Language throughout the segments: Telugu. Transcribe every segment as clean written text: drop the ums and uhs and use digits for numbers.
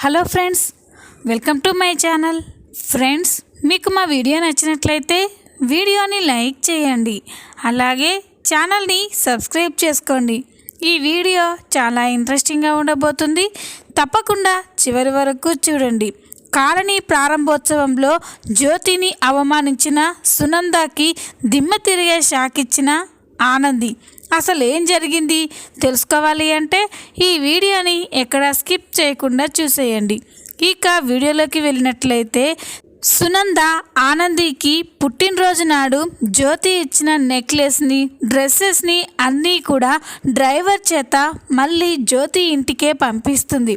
Hello friends, welcome to my channel. Friends, మీకు మా వీడియో నచ్చినట్లయితే వీడియోని లైక్ చేయండి, అలాగే ఛానల్ని సబ్స్క్రైబ్ చేసుకోండి. ఈ వీడియో చాలా ఇంట్రెస్టింగ్గా ఉండబోతుంది, తప్పకుండా చివరి వరకు చూడండి. కాలనీ ప్రారంభోత్సవంలో జ్యోతిని అవమానించిన సునందాకి దిమ్మ తిరిగే షాక్ ఇచ్చిన ఆనంది. అసలు ఏం జరిగింది తెలుసుకోవాలి అంటే ఈ వీడియోని ఎక్కడ స్కిప్ చేయకుండా చూసేయండి. ఇక వీడియోలోకి వెళ్ళినట్లయితే, సునంద ఆనందికి పుట్టినరోజు నాడు జ్యోతి ఇచ్చిన నెక్లెస్ని, డ్రెస్సెస్ని అన్నీ కూడా డ్రైవర్ చేత మళ్ళీ జ్యోతి ఇంటికే పంపిస్తుంది.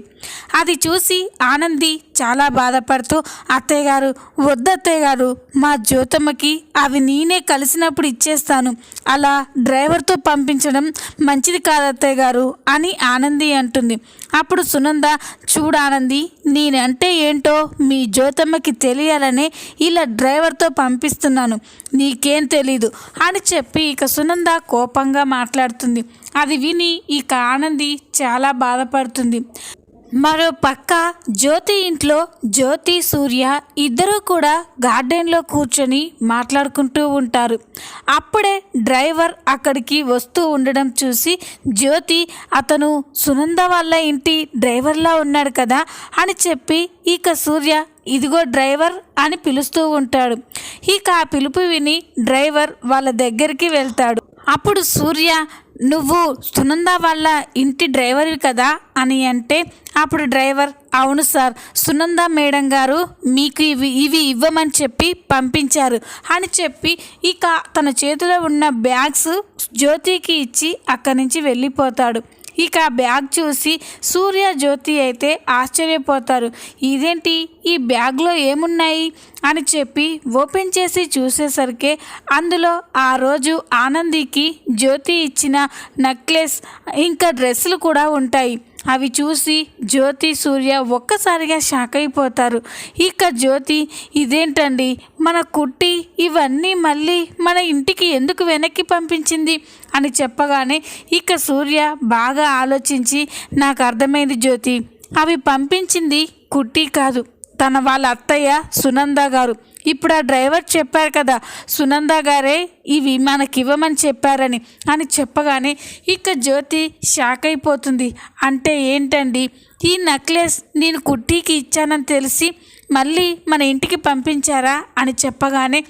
అది చూసి ఆనంది చాలా బాధపడుతూ, అత్తయ్య గారు, వద్దత్తయ్య గారు, మా జ్యోతమ్మకి అవి నేనే కలిసినప్పుడు ఇచ్చేస్తాను, అలా డ్రైవర్తో పంపించడం మంచిది కాదత్తయ్య గారు అని ఆనంది అంటుంది. అప్పుడు సునంద, చూడానంది, నేనంటే ఏంటో మీ జ్యోతమ్మకి తెలియాలనే ఇలా డ్రైవర్తో పంపిస్తున్నాను, నీకేం తెలీదు అని చెప్పి ఇక సునంద కోపంగా మాట్లాడుతుంది. అది విని ఇక ఆనంది చాలా బాధపడుతుంది. మరో పక్క జ్యోతి ఇంట్లో జ్యోతి, సూర్య ఇద్దరూ కూడా గార్డెన్లో కూర్చొని మాట్లాడుకుంటూ ఉంటారు. అప్పుడే డ్రైవర్ అక్కడికి వస్తూ ఉండడం చూసి జ్యోతి, అతను సునంద వాళ్ళ ఇంటి డ్రైవర్లా ఉన్నాడు కదా అని చెప్పి ఇక సూర్య, ఇదిగో డ్రైవర్ అని పిలుస్తూ ఉంటాడు. ఇక ఆ పిలుపు విని డ్రైవర్ వాళ్ళ దగ్గరికి వెళ్తాడు. అప్పుడు సూర్య, నువ్వు సునంద వాళ్ళ ఇంటి డ్రైవర్వి కదా అని అంటే, అప్పుడు డ్రైవర్, అవును సార్, సునంద మేడం గారు మీకు ఇవి ఇవ్వమని చెప్పి పంపించారు అని చెప్పి ఇక తన చేతిలో ఉన్న బ్యాగ్స్ జ్యోతికి ఇచ్చి అక్కడి నుంచి వెళ్ళిపోతాడు. ఇక ఆ బ్యాగ్ చూసి సూర్య, జ్యోతి అయితే ఆశ్చర్యపోతారు. ఇదేంటి, ఈ బ్యాగ్లో ఏమున్నాయి అని చెప్పి ఓపెన్ చేసి చూసేసరికి అందులో ఆ రోజు ఆనందికి జ్యోతి ఇచ్చిన నెక్లెస్ ఇంకా డ్రెస్సులు కూడా ఉంటాయి. అవి చూసి జ్యోతి, సూర్య ఒక్కసారిగా షాక్ అయిపోతారు. ఇక జ్యోతి, ఇదేంటండి, మన కుట్టి ఇవన్నీ మళ్ళీ మన ఇంటికి ఎందుకు వెనక్కి పంపించింది అని చెప్పగానే ఇక సూర్య బాగా ఆలోచించి, నాకు అర్థమైంది జ్యోతి, అవి పంపించింది కుట్టి కాదు, తన వాళ్ళ అత్తయ్య సునంద గారు. ఇప్పుడు ఆ డ్రైవర్ చెప్పారు కదా, సునంద గారే ఇవి మనకివ్వమని చెప్పారని అని చెప్పగానే ఇక జ్యోతి షాక్ అయిపోతుంది. అంటే ఏంటండి, ఈ నెక్లెస్ నేను కుట్టీకి ఇచ్చానని తెలిసి మళ్ళీ మన ఇంటికి పంపించారా అని చెప్పగానే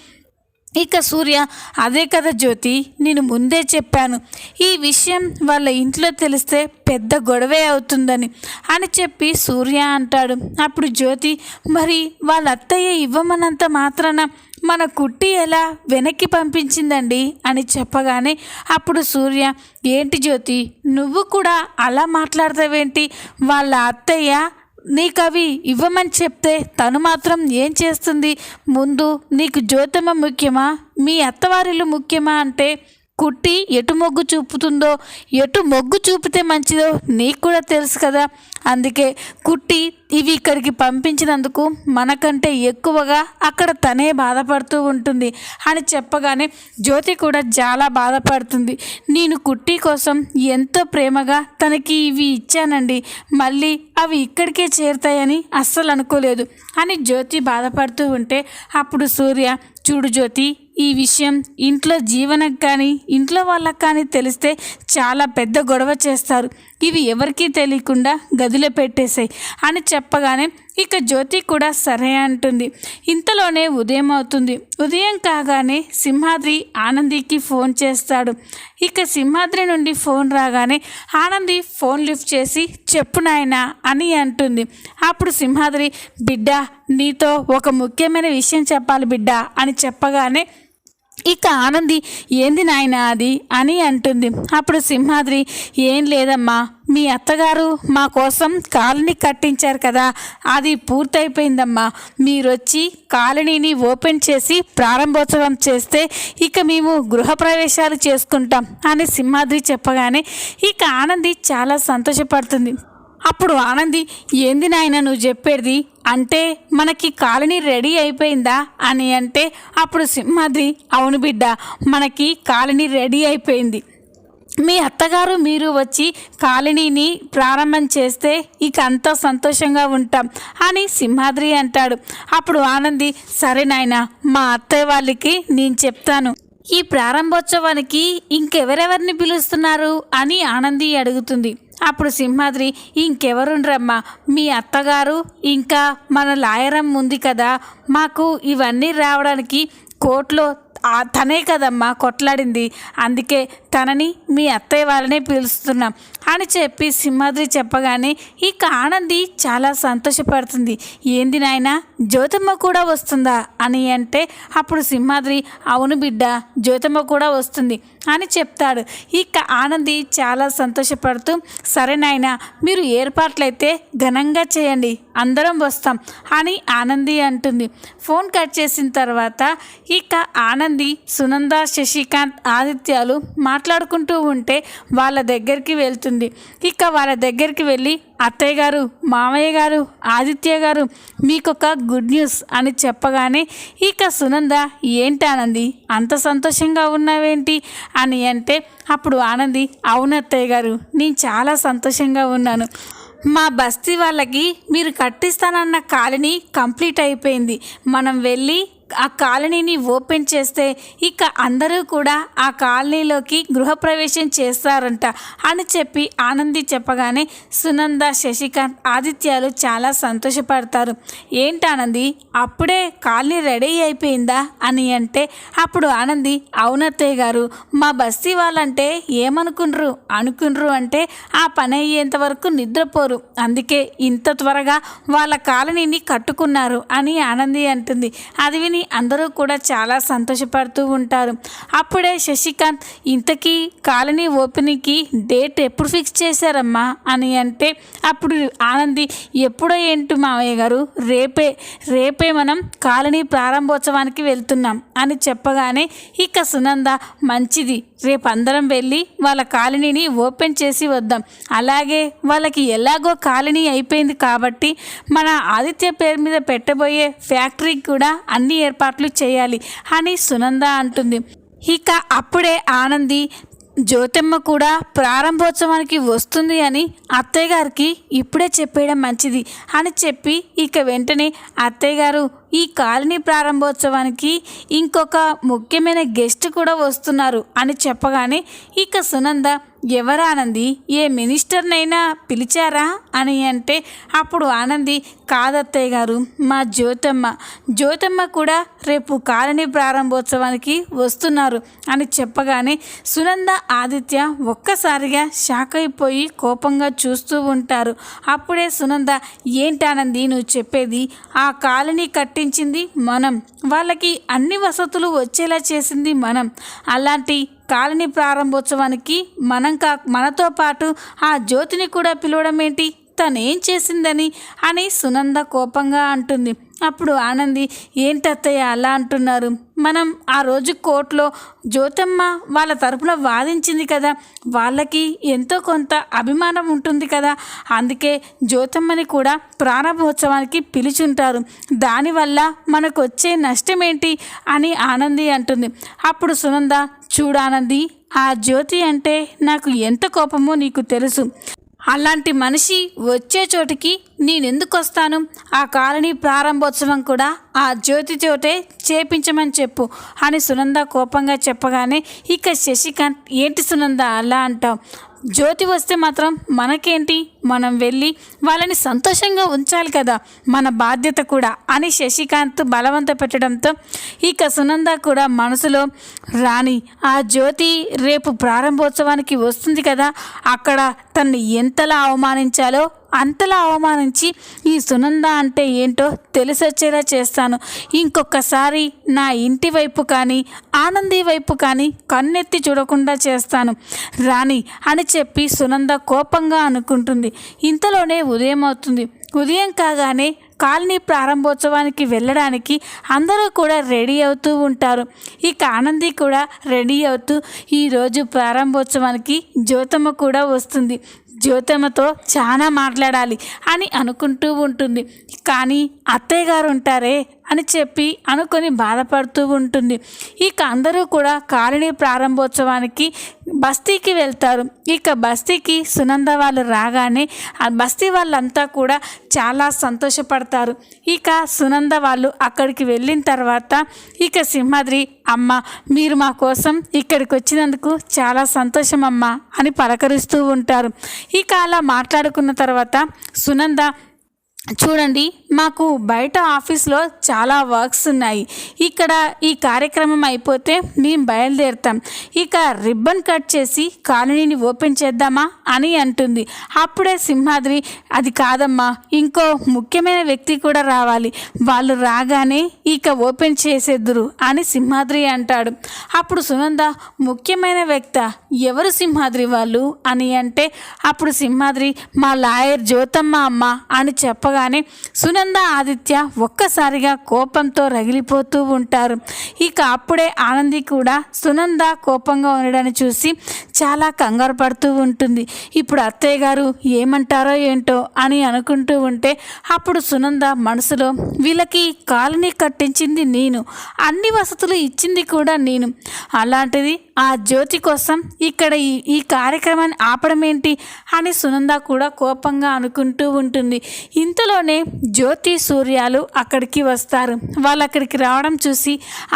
ఇక సూర్య, అదే కదా జ్యోతి, నేను ముందే చెప్పాను, ఈ విషయం వాళ్ళ ఇంట్లో తెలిస్తే పెద్ద గొడవే అవుతుందని అని చెప్పి సూర్య అంటాడు. అప్పుడు జ్యోతి, మరి వాళ్ళ అత్తయ్య ఇవ్వమన్నంత మాత్రాన మన కుట్టి ఎలా వెనక్కి పంపించిందండి అని చెప్పగానే అప్పుడు సూర్య, ఏంటి జ్యోతి, నువ్వు కూడా అలా మాట్లాడతావేంటి, వాళ్ళ అత్తయ్య నీకు అవి ఇవ్వమని చెప్తే తను మాత్రం ఏం చేస్తుంది, ముందు నీకు జ్యోతమ్మ ముఖ్యమా మీ అత్తవారిల్లు ముఖ్యమా అంటే కుట్టి ఎటు మొగ్గు చూపుతుందో, ఎటు మొగ్గు చూపితే మంచిదో నీకు కూడా తెలుసు కదా, అందుకే కుట్టి ఇవి ఇక్కడికి పంపించినందుకు మనకంటే ఎక్కువగా అక్కడ తనే బాధపడుతూ ఉంటుంది అని చెప్పగానే జ్యోతి కూడా చాలా బాధపడుతుంది. నేను కుట్టి కోసం ఎంతో ప్రేమగా తనకి ఇవి ఇచ్చానండి, మళ్ళీ అవి ఇక్కడికే చేరుతాయని అస్సలు అనుకోలేదు అని జ్యోతి బాధపడుతూ ఉంటే అప్పుడు సూర్య, చూడు జ్యోతి, ఈ విషయం ఇంట్లో జీవనకు కానీ ఇంట్లో వాళ్ళకి కానీ తెలిస్తే చాలా పెద్ద గొడవ చేస్తారు, ఇవి ఎవరికీ తెలియకుండా గదిలో పెట్టేశాయి అని చెప్పగానే ఇక జ్యోతి కూడా సరే అంటుంది. ఇంతలోనే ఉదయం అవుతుంది. ఉదయం కాగానే సింహాద్రి ఆనందికి ఫోన్ చేస్తాడు. ఇక సింహాద్రి నుండి ఫోన్ రాగానే ఆనంది ఫోన్ లిఫ్ట్ చేసి, చెప్పు నాయనా అని అంటుంది. అప్పుడు సింహాద్రి, బిడ్డ, నీతో ఒక ముఖ్యమైన విషయం చెప్పాలి బిడ్డ అని చెప్పగానే ఇక ఆనంది, ఏంది నాయనా అది అని అంటుంది. అప్పుడు సింహాద్రి, ఏం లేదమ్మా, మీ అత్తగారు మా కోసం కాలనీ కట్టించారు కదా, అది పూర్తయిపోయిందమ్మా, మీరొచ్చి కాలనీని ఓపెన్ చేసి ప్రారంభోత్సవం చేస్తే ఇక మేము గృహప్రవేశాలు చేసుకుంటాం అని సింహాద్రి చెప్పగానే ఇక ఆనంది చాలా సంతోషపడుతుంది. అప్పుడు ఆనంది, ఏంది నాయన నువ్వు చెప్పేది, అంటే మనకి కాలనీ రెడీ అయిపోయిందా అని అంటే అప్పుడు సింహాద్రి, అవును బిడ్డ, మనకి కాలనీ రెడీ అయిపోయింది, మీ అత్తగారు మీరు వచ్చి కాలనీని ప్రారంభం చేస్తే ఇక అంతా సంతోషంగా ఉంటాం అని సింహాద్రి అంటాడు. అప్పుడు ఆనంది, సరే నాయనా, మా అత్తయ్య వాళ్ళకి నేను చెప్తాను. ఈ ప్రారంభోత్సవానికి ఇంకెవరెవరిని పిలుస్తున్నారు అని ఆనంది అడుగుతుంది. అప్పుడు సింహాద్రి, ఇంకెవరుండ్రమ్మా, మీ అత్తగారు ఇంకా మన లాయరమ్మ ఉంది కదా, మాకు ఇవన్నీ రావడానికి కోర్టులో తనే కదమ్మా కొట్లాడింది, అందుకే తనని మీ అత్తయ్య వాళ్ళనే పిలుస్తున్నాం అని చెప్పి సింహాద్రి చెప్పగానే ఇక ఆనంది చాలా సంతోషపడుతుంది. ఏంది నాయనా, జ్యోతమ్మ కూడా వస్తుందా అని అంటే అప్పుడు సింహాద్రి, అవును బిడ్డ, జ్యోతమ్మ కూడా వస్తుంది అని చెప్తాడు. ఇక ఆనంది చాలా సంతోషపడుతూ, సరే నాయనా, మీరు ఏర్పాట్లయితే ఘనంగా చేయండి, అందరం వస్తాం అని ఆనంది అంటుంది. ఫోన్ కట్ చేసిన తర్వాత ఇక ఆనంది, సునంద, శశికాంత్, ఆదిత్యాలు మాట్లాడుకుంటూ ఉంటే వాళ్ళ దగ్గరికి వెళ్తుంది. ఇక వాళ్ళ దగ్గరికి వెళ్ళి, అత్తయ్య గారు, మామయ్య గారు, ఆదిత్య గారు, మీకొక గుడ్ న్యూస్ అని చెప్పగానే ఇక సునంద, ఏంటి ఆనంది అంత సంతోషంగా ఉన్నావేంటి అని అంటే అప్పుడు ఆనంది, అవును అత్తయ్య గారు, నేను చాలా సంతోషంగా ఉన్నాను. మా బస్తీ వాళ్ళకి మీరు కట్టిస్తానన్న కాలనీ కంప్లీట్ అయిపోయింది. మనం వెళ్ళి ఆ కాలనీని ఓపెన్ చేస్తే ఇక అందరూ కూడా ఆ కాలనీలోకి గృహప్రవేశం చేస్తారంట అని చెప్పి ఆనంది చెప్పగానే సునంద, శశికాంత్, ఆదిత్యాలు చాలా సంతోషపడతారు. ఏంటి ఆనంది, అప్పుడే కాలనీ రెడీ అయిపోయిందా అని అంటే అప్పుడు ఆనంది, అవునత్తయ్య గారు, మా బస్తీ వాళ్ళంటే అనుకుండ్రు అంటే ఆ పని అయ్యేంత వరకు నిద్రపోరు, అందుకే ఇంత త్వరగా వాళ్ళ కాలనీని కట్టుకున్నారు అని ఆనంది అంటుంది. అది విని అందరూ కూడా చాలా సంతోషపడుతూ ఉంటారు. అప్పుడే శశికాంత్, ఇంతకీ కాలనీ ఓపెనింగ్కి డేట్ ఎప్పుడు ఫిక్స్ చేశారమ్మా అని అంటే అప్పుడు ఆనంది, ఎప్పుడో ఏంటి మామయ్య గారు, రేపే మనం కాలనీ ప్రారంభోత్సవానికి వెళ్తున్నాం అని చెప్పగానే ఇక సునంద, మంచిది, రేపు అందరం వెళ్ళి వాళ్ళ కాలనీని ఓపెన్ చేసి వద్దాం. అలాగే వాళ్ళకి ఎలాగో కాలనీ అయిపోయింది కాబట్టి మన ఆదిత్య పేరు మీద పెట్టబోయే ఫ్యాక్టరీకి కూడా అన్ని ఏర్పాట్లు చేయాలి అని సునంద అంటుంది. ఇక అప్పుడే ఆనంది, జ్యోతమ్మ కూడా ప్రారంభోత్సవానికి వస్తుంది అని అత్తయ్య గారికి ఇప్పుడే చెప్పేయడం మంచిది అని చెప్పి ఇక వెంటనే, అత్తయ్య గారు, ఈ కాలనీ ప్రారంభోత్సవానికి ఇంకొక ముఖ్యమైన గెస్ట్ కూడా వస్తున్నారు అని చెప్పగానే ఇక సునంద, ఎవరు ఆనంది, ఏ మినిస్టర్నైనా పిలిచారా అని అంటే అప్పుడు ఆనంది, కాదత్తయ్య గారు, మా జ్యోతమ్మ కూడా రేపు కాలనీ ప్రారంభోత్సవానికి వస్తున్నారు అని చెప్పగానే సునంద, ఆదిత్య ఒక్కసారిగా షాక్ అయిపోయి కోపంగా చూస్తూ ఉంటారు. అప్పుడే సునంద, ఏంటానంది నువ్వు చెప్పేది, ఆ కాలనీ కట్టించింది మనం, వాళ్ళకి అన్ని వసతులు వచ్చేలా చేసింది మనం, అలాంటి కాలనీ ప్రారంభోత్సవానికి మనతో పాటు ఆ జ్యోతిని కూడా పిలవడం ఏంటి, తనేం చేసిందని అని సునంద కోపంగా అంటుంది. అప్పుడు ఆనంది, ఏంటత్తయ్య అలా అంటున్నారు, మనం ఆ రోజు కోర్టులో జ్యోతమ్మ వాళ్ళ తరపున వాదించింది కదా, వాళ్ళకి ఎంతో కొంత అభిమానం ఉంటుంది కదా, అందుకే జ్యోతమ్మని కూడా ప్రారంభోత్సవానికి పిలుచుంటారు, దానివల్ల మనకు వచ్చే నష్టం ఏంటి అని ఆనంది అంటుంది. అప్పుడు సునంద, చూడానంది, ఆ జ్యోతి అంటే నాకు ఎంత కోపమో నీకు తెలుసు, అలాంటి మనిషి వచ్చే చోటికి నేనెందుకు వస్తాను, ఆ కాలనీ ప్రారంభోత్సవం కూడా ఆ జ్యోతి చోటే చేపించమని చెప్పు అని సునంద కోపంగా చెప్పగానే ఇక శశికాంత్, ఏంటి సునంద అలా అంటావు, జ్యోతి వస్తే మాత్రం మనకేంటి, మనం వెళ్ళి వాళ్ళని సంతోషంగా ఉంచాలి కదా, మన బాధ్యత కూడా అని శశికాంత్ బలవంత పెట్టడంతో ఇక సునంద కూడా మనసులో, రాణి, ఆ జ్యోతి రేపు ప్రారంభోత్సవానికి వస్తుంది కదా, అక్కడ తన్ని ఎంతలా అవమానించాలో అంతలా అవమానించి ఈ సునంద అంటే ఏంటో తెలిసొచ్చేలా చేస్తాను, ఇంకొకసారి నా ఇంటి వైపు కానీ ఆనంది వైపు కానీ కన్నెత్తి చూడకుండా చేస్తాను రాణి అని చెప్పి సునంద కోపంగా అనుకుంటుంది. ఇంతలోనే ఉదయం అవుతుంది. ఉదయం కాగానే కాలనీ ప్రారంభోత్సవానికి వెళ్ళడానికి అందరూ కూడా రెడీ అవుతూ ఉంటారు. ఇక ఆనంది కూడా రెడీ అవుతూ, ఈరోజు ప్రారంభోత్సవానికి జ్యోతమ్మ కూడా వస్తుంది, జ్యోతమ్మతో చాలా మాట్లాడాలి అని అనుకుంటూ ఉంటుంది. కానీ అత్తయ్య గారు ఉంటారే, అని చెప్పి అనుకొని బాధపడుతూ ఉంటుంది. ఇక అందరూ కూడా కాలనీ ప్రారంభోత్సవానికి బస్తీకి వెళ్తారు. ఇక బస్తీకి సునంద వాళ్ళు రాగానే ఆ బస్తీ వాళ్ళంతా కూడా చాలా సంతోషపడతారు. ఇక సునంద వాళ్ళు అక్కడికి వెళ్ళిన తర్వాత ఇక సింహాద్రి, అమ్మ మీరు మా కోసం ఇక్కడికి వచ్చినందుకు చాలా సంతోషం అమ్మ అని పలకరిస్తూ ఉంటారు. ఇక అలా మాట్లాడుకున్న తర్వాత సునంద, చూడండి మాకు బయట ఆఫీస్లో చాలా వర్క్స్ ఉన్నాయి, ఇక్కడ ఈ కార్యక్రమం అయిపోతే మేము బయలుదేరుతాం, ఇక రిబ్బన్ కట్ చేసి కాలనీని ఓపెన్ చేద్దామా అని అంటుంది. అప్పుడే సింహాద్రి, అది కాదమ్మా, ఇంకో ముఖ్యమైన వ్యక్తి కూడా రావాలి, వాళ్ళు రాగానే ఇక ఓపెన్ చేసేద్దురు అని సింహాద్రి అంటాడు. అప్పుడు సునంద, ముఖ్యమైన వ్యక్తి ఎవరు సింహాద్రి వాళ్ళు అని అంటే అప్పుడు సింహాద్రి, మా లాయర్ జ్యోతమ్మ అమ్మ అని చెప్పగా సునంద ఆదిత్య ఒక్కసారిగా కోపంతో రగిలిపోతూ ఉంటారు. ఇక అప్పుడే ఆనంది కూడా సునంద కోపంగా ఉండడాన్ని చూసి చాలా కంగారు పడుతూ ఉంటుంది. ఇప్పుడు అత్తయ్య గారు ఏమంటారో ఏంటో అని అనుకుంటూ ఉంటే అప్పుడు సునంద మనసులో, వీళ్ళకి కాలనీ కట్టించింది నేను, అన్ని వసతులు ఇచ్చింది కూడా నేను, అలాంటిది ఆ జ్యోతి కోసం ఇక్కడ ఈ కార్యక్రమాన్ని ఆపడం ఏంటి అని సునంద కూడా కోపంగా అనుకుంటూ ఉంటుంది. ఇంతలోనే జ్యోతి సూర్యాలు అక్కడికి వస్తారు. వాళ్ళు అక్కడికి రావడం చూసి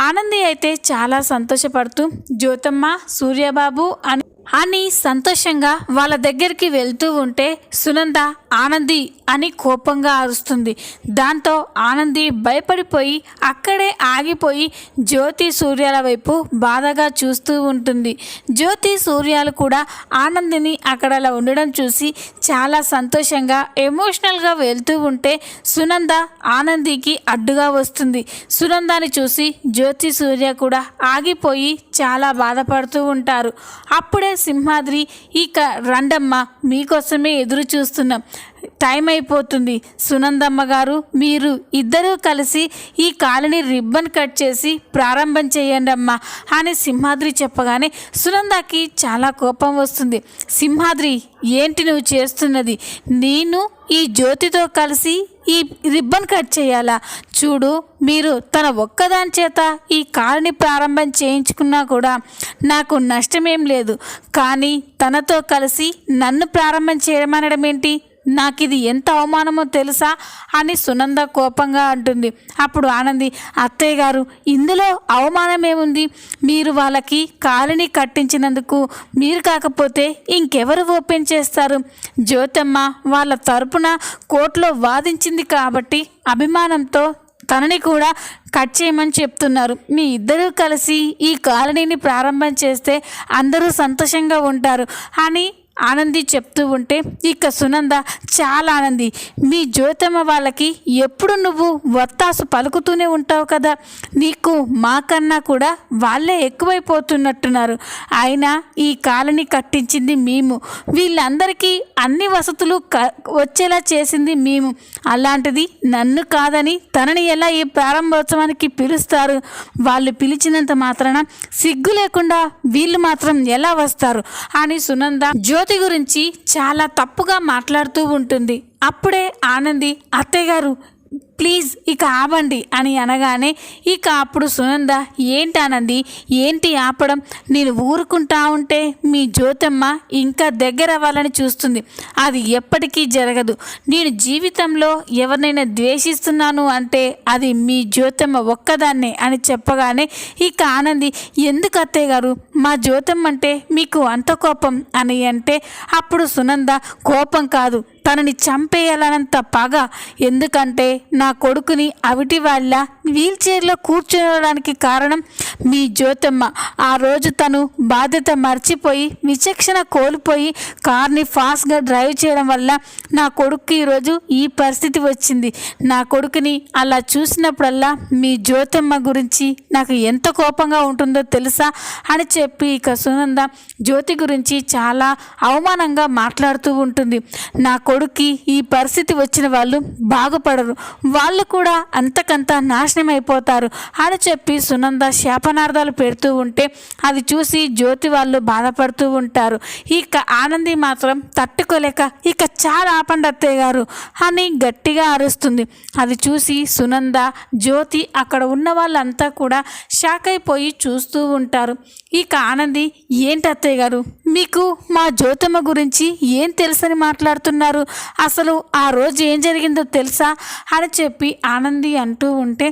ఆనంది అయితే చాలా సంతోషపడుతూ జ్యోతమ్మ, సూర్యబాబు అని సంతోషంగా వాళ్ళ దగ్గరికి వెళ్తూ ఉంటే సునంద ఆనంది అని కోపంగా అరుస్తుంది. దాంతో ఆనంది భయపడిపోయి అక్కడే ఆగిపోయి జ్యోతి సూర్యాల వైపు బాధగా చూస్తూ ఉంటుంది. జ్యోతి సూర్యాలు కూడా ఆనందిని అక్కడ అలా ఉండడం చూసి చాలా సంతోషంగా ఎమోషనల్గా వెళ్తూ ఉంటే సునంద ఆనందికి అడ్డుగా వస్తుంది. సునందాని చూసి జ్యోతి సూర్య కూడా ఆగిపోయి చాలా బాధపడుతూ ఉంటారు. అప్పుడే సింహాద్రి, ఇక రండమ్మ మీకోసమే ఎదురు చూస్తున్నాం, టైం అయిపోతుంది, సునందమ్మ గారు మీరు ఇద్దరూ కలిసి ఈ కాలనీ రిబ్బన్ కట్ చేసి ప్రారంభం చేయండి అమ్మా అని సింహాద్రి చెప్పగానే సునందకి చాలా కోపం వస్తుంది. సింహాద్రి, ఏంటి నువ్వు చేస్తున్నది? నేను ఈ జ్యోతితో కలిసి ఈ రిబ్బన్ కట్ చేయాలా? చూడు, మీరు తన ఒక్కదాని చేత ఈ కాలనీ ప్రారంభం చేయించుకున్నా కూడా నాకు నష్టమేం లేదు, కానీ తనతో కలిసి నన్ను ప్రారంభం చేయమనడం ఏంటి? నాకు ఇది ఎంత అవమానమో తెలుసా అని సునంద కోపంగా అంటుంది. అప్పుడు ఆనంది, అత్తయ్య గారు ఇందులో అవమానం ఏముంది? మీరు వాళ్ళకి కాలనీ కట్టించినందుకు మీరు కాకపోతే ఇంకెవరు ఓపెన్ చేస్తారు? జ్యోతమ్మ వాళ్ళ తరపున కోర్టులో వాదించింది కాబట్టి అభిమానంతో తనని కూడా కట్ చేయమని చెప్తున్నారు. మీ ఇద్దరూ కలిసి ఈ కాలనీని ప్రారంభం చేస్తే అందరూ సంతోషంగా ఉంటారు అని ఆనంది చెప్తూ ఉంటే ఇక సునంద, చాలా ఆనంది, మీ జ్యోతమ్మ వాళ్ళకి ఎప్పుడు నువ్వు వత్తాసు పలుకుతూనే ఉంటావు కదా, నీకు మాకన్నా కూడా వాళ్ళే ఎక్కువైపోతున్నట్టున్నారు. అయినా ఈ కాలనీ కట్టించింది మేము, వీళ్ళందరికీ అన్ని వసతులు వచ్చేలా చేసింది మేము, అలాంటిది నన్ను కాదని తనని ఎలా ఈ ప్రారంభోత్సవానికి పిలుస్తారు? వాళ్ళు పిలిచినంత మాత్రాన సిగ్గు లేకుండా వీళ్ళు మాత్రం ఎలా వస్తారు అని సునంద జ్యోతి గురించి చాలా తప్పుగా మాట్లాడుతూ ఉంటుంది. అప్పుడే ఆనంది, అత్తయ్య గారు ప్లీజ్ ఇక ఆపండి అని అనగానే ఇక అప్పుడు సునంద, ఏంటి ఆనంది, ఏంటి ఆపడం? నేను ఊరుకుంటా ఉంటే మీ జ్యోతమ్మ ఇంకా దగ్గర అవ్వాలని చూస్తుంది, అది ఎప్పటికీ జరగదు. నేను జీవితంలో ఎవరినైనా ద్వేషిస్తున్నాను అంటే అది మీ జ్యోతమ్మ ఒక్కదాన్నే అని చెప్పగానే ఇక ఆనంది, ఎందుకు అత్తయ్య గారు మా జ్యోతమ్మ అంటే మీకు అంత కోపం అని అంటే అప్పుడు సునంద, కోపం కాదు, తనని చంపేయాలన్నంత పగ. ఎందుకంటే నా కొడుకుని అవిటి వాళ్ళ వీల్ చైర్లో కూర్చోవడానికి కారణం మీ జ్యోతమ్మ. ఆ రోజు తను బాధ్యత మర్చిపోయి విచక్షణ కోల్పోయి కార్ని ఫాస్ట్గా డ్రైవ్ చేయడం వల్ల నా కొడుకు ఈరోజు ఈ పరిస్థితి వచ్చింది. నా కొడుకుని అలా చూసినప్పుడల్లా మీ జ్యోతమ్మ గురించి నాకు ఎంత కోపంగా ఉంటుందో తెలుసా అని చెప్పి ఇక సునంద జ్యోతి గురించి చాలా అవమానంగా మాట్లాడుతూ ఉంటుంది. నా కొడుక్కి ఈ పరిస్థితి వచ్చిన వాళ్ళు బాగుపడరు, వాళ్ళు కూడా అంతకంత నాశనం అయిపోతారు అని చెప్పి సునంద శాపనార్థాలు పెడుతూ ఉంటే అది చూసి జ్యోతి వాళ్ళు బాధపడుతూ ఉంటారు. ఇక ఆనంది మాత్రం తట్టుకోలేక ఇక చాలా ఆపండి అత్తయ్య గారు అని గట్టిగా అరుస్తుంది. అది చూసి సునంద, జ్యోతి, అక్కడ ఉన్న వాళ్ళంతా కూడా షాక్ అయిపోయి చూస్తూ ఉంటారు. ఇక ఆనంది, ఏంటి అత్తయ్య గారు, మీకు మా జ్యోతమ్మ గురించి ఏం తెలుసని మాట్లాడుతున్నారు, అసలు ఆ రోజు ఏం జరిగిందో తెలుసా అని చెప్పి ఆనంది అంటూ ఉంటే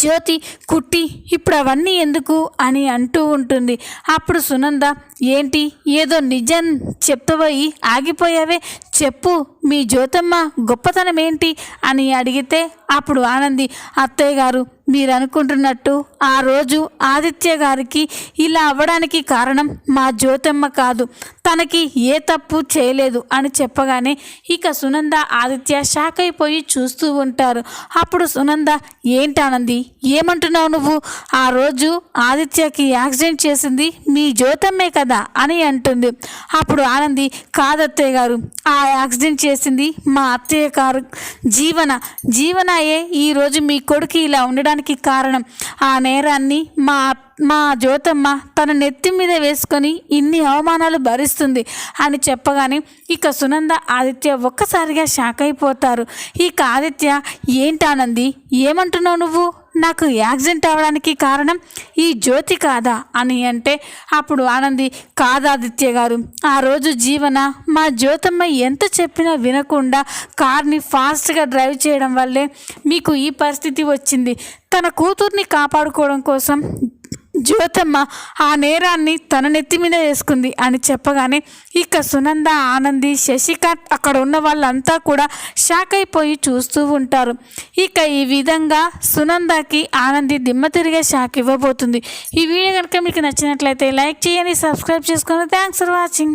జ్యోతి, కుట్టి ఇప్పుడు అవన్నీ ఎందుకు అని అంటూ ఉంటుంది. అప్పుడు సునంద, ఏంటి ఏదో నిజం చెప్పబోయి ఆగిపోయావే, చెప్పు, మీ జ్యోతమ్మ గొప్పతనం ఏంటి అని అడిగితే అప్పుడు ఆనంది, అత్తయ్య గారు మీరు అనుకుంటున్నట్టు ఆ రోజు ఆదిత్య గారికి ఇలా అవ్వడానికి కారణం మా జ్యోతమ్మ కాదు, తనకి ఏ తప్పు చేయలేదు అని చెప్పగానే ఇక సునంద, ఆదిత్య షాక్ అయిపోయి చూస్తూ ఉంటారు. అప్పుడు సునంద, ఏంటి ఆనంది, ఏమంటున్నావు నువ్వు, ఆ రోజు ఆదిత్యకి యాక్సిడెంట్ చేసింది మీ జ్యోతమ్మే కదా అని అంటుంది. అప్పుడు ఆనంది, కాదత్తయ్య గారు, ఆ యాక్సిడెంట్ చేసింది మా అత్తయ్య గారు జీవనాయే ఈరోజు మీ కొడుకు ఇలా ఉండడానికి కారణం. ఆ నేరాన్ని మా జ్యోతమ్మ తన నెత్తి మీద వేసుకొని ఇన్ని అవమానాలు భరిస్తుంది అని చెప్పగానే ఇక సునంద, ఆదిత్య ఒక్కసారిగా షాక్ అయిపోతారు. ఇక ఆదిత్య, ఏంటానంది, ఏమంటున్నావు నువ్వు, నాకు యాక్సిడెంట్ అవ్వడానికి కారణం ఈ జ్యోతి కాదా అని అంటే అప్పుడు ఆనంది, కాదాదిత్య గారు, ఆ రోజు జీవన మా జ్యోతమ్మ ఎంత చెప్పినా వినకుండా కార్ని ఫాస్ట్గా డ్రైవ్ చేయడం వల్లే మీకు ఈ పరిస్థితి వచ్చింది. తన కూతుర్ని కాపాడుకోవడం కోసం జ్యోతమ్మ ఆ నేరాన్ని తన నెత్తి మీద వేసుకుంది అని చెప్పగానే ఇక సునంద, ఆనంది, శశికాంత్, అక్కడ ఉన్న వాళ్ళంతా కూడా షాక్ అయిపోయి చూస్తూ ఉంటారు. ఇక ఈ విధంగా సునందకి ఆనంది దిమ్మ తిరిగే షాక్ ఇవ్వబోతుంది. ఈ వీడియో కనుక మీకు నచ్చినట్లయితే లైక్ చేయండి, సబ్స్క్రైబ్ చేసుకోండి. Thanks for watching.